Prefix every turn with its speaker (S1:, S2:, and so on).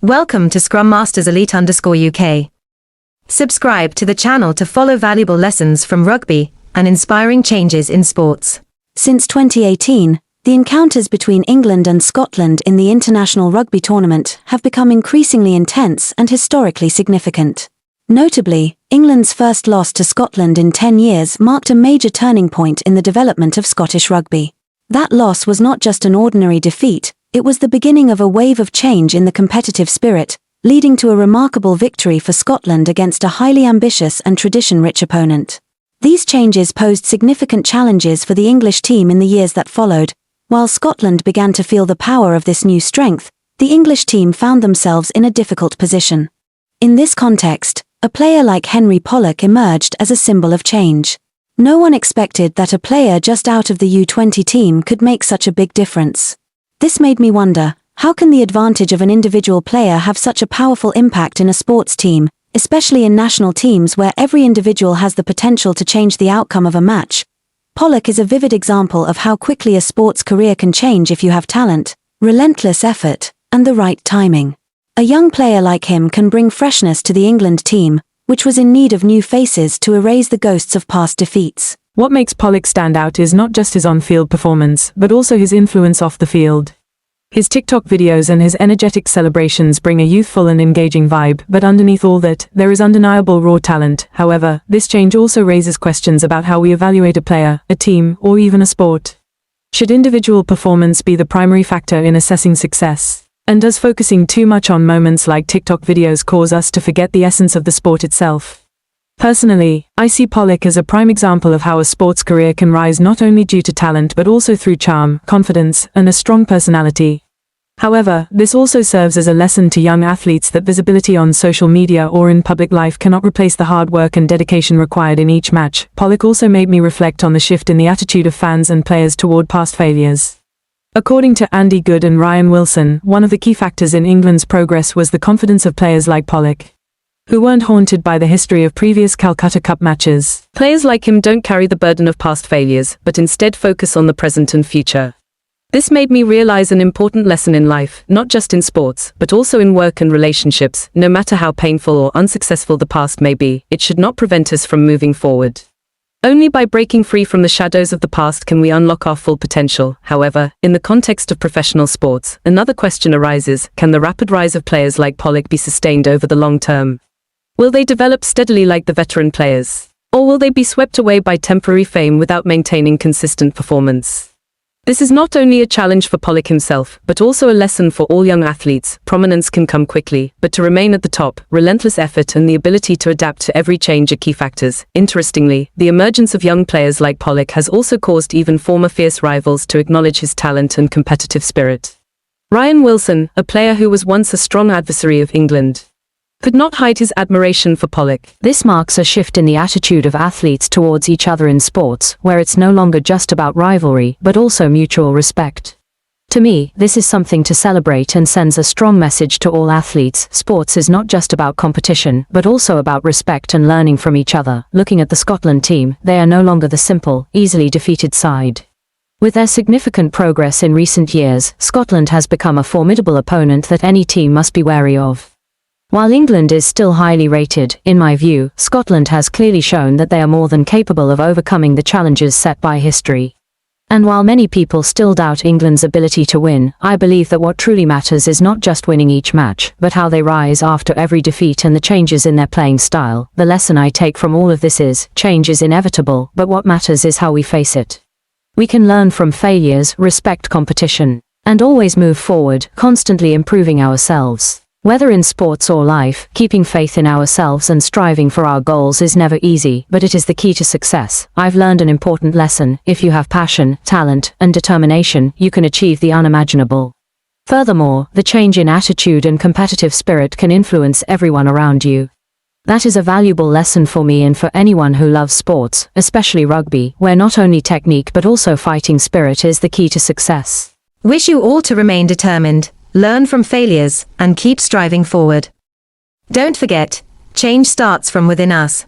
S1: Welcome to Scrum Masters Elite _UK. Subscribe to the channel to follow valuable lessons from rugby and inspiring changes in sports.
S2: Since 2018, the encounters between England and Scotland in the International Rugby Tournament have become increasingly intense and historically significant. Notably, England's first loss to Scotland in 10 years marked a major turning point in the development of Scottish rugby. That loss was not just an ordinary defeat, it was the beginning of a wave of change in the competitive spirit, leading to a remarkable victory for Scotland against a highly ambitious and tradition-rich opponent. These changes posed significant challenges for the English team in the years that followed. While Scotland began to feel the power of this new strength, the English team found themselves in a difficult position. In this context, a player like Pollock emerged as a symbol of change. No one expected that a player just out of the U20 team could make such a big difference. This made me wonder, how can the advantage of an individual player have such a powerful impact in a sports team, especially in national teams where every individual has the potential to change the outcome of a match? Pollock is a vivid example of how quickly a sports career can change if you have talent, relentless effort, and the right timing. A young player like him can bring freshness to the England team, which was in need of new faces to erase the ghosts of past defeats.
S3: What makes Pollock stand out is not just his on-field performance, but also his influence off the field. His TikTok videos and his energetic celebrations bring a youthful and engaging vibe, but underneath all that, there is undeniable raw talent. However, this change also raises questions about how we evaluate a player, a team, or even a sport. Should individual performance be the primary factor in assessing success? And does focusing too much on moments like TikTok videos cause us to forget the essence of the sport itself? Personally, I see Pollock as a prime example of how a sports career can rise not only due to talent but also through charm, confidence, and a strong personality. However, this also serves as a lesson to young athletes that visibility on social media or in public life cannot replace the hard work and dedication required in each match. Pollock also made me reflect on the shift in the attitude of fans and players toward past failures. According to Andy Goode and Ryan Wilson, one of the key factors in England's progress was the confidence of players like Pollock, who weren't haunted by the history of previous Calcutta Cup matches.
S4: Players like him don't carry the burden of past failures, but instead focus on the present and future. This made me realize an important lesson in life, not just in sports, but also in work and relationships. No matter how painful or unsuccessful the past may be, it should not prevent us from moving forward. Only by breaking free from the shadows of the past can we unlock our full potential. However, in the context of professional sports, another question arises: can the rapid rise of players like Pollock be sustained over the long term? Will they develop steadily like the veteran players? Or will they be swept away by temporary fame without maintaining consistent performance? This is not only a challenge for Pollock himself, but also a lesson for all young athletes. Prominence can come quickly, but to remain at the top, relentless effort and the ability to adapt to every change are key factors. Interestingly, the emergence of young players like Pollock has also caused even former fierce rivals to acknowledge his talent and competitive spirit. Ryan Wilson, a player who was once a strong adversary of England, could not hide his admiration for Pollock.
S5: This marks a shift in the attitude of athletes towards each other in sports, where it's no longer just about rivalry, but also mutual respect. To me, this is something to celebrate and sends a strong message to all athletes. Sports is not just about competition, but also about respect and learning from each other. Looking at the Scotland team, they are no longer the simple, easily defeated side. With their significant progress in recent years, Scotland has become a formidable opponent that any team must be wary of. While England is still highly rated, in my view, Scotland has clearly shown that they are more than capable of overcoming the challenges set by history. And while many people still doubt England's ability to win, I believe that what truly matters is not just winning each match, but how they rise after every defeat and the changes in their playing style. The lesson I take from all of this is, change is inevitable, but what matters is how we face it. We can learn from failures, respect competition, and always move forward, constantly improving ourselves. Whether in sports or life, keeping faith in ourselves and striving for our goals is never easy, but it is the key to success. I've learned an important lesson: if you have passion, talent, and determination, you can achieve the unimaginable. Furthermore, the change in attitude and competitive spirit can influence everyone around you. That is a valuable lesson for me and for anyone who loves sports, especially rugby, where not only technique but also fighting spirit is the key to success.
S1: Wish you all to remain determined, learn from failures, and keep striving forward. Don't forget, change starts from within us.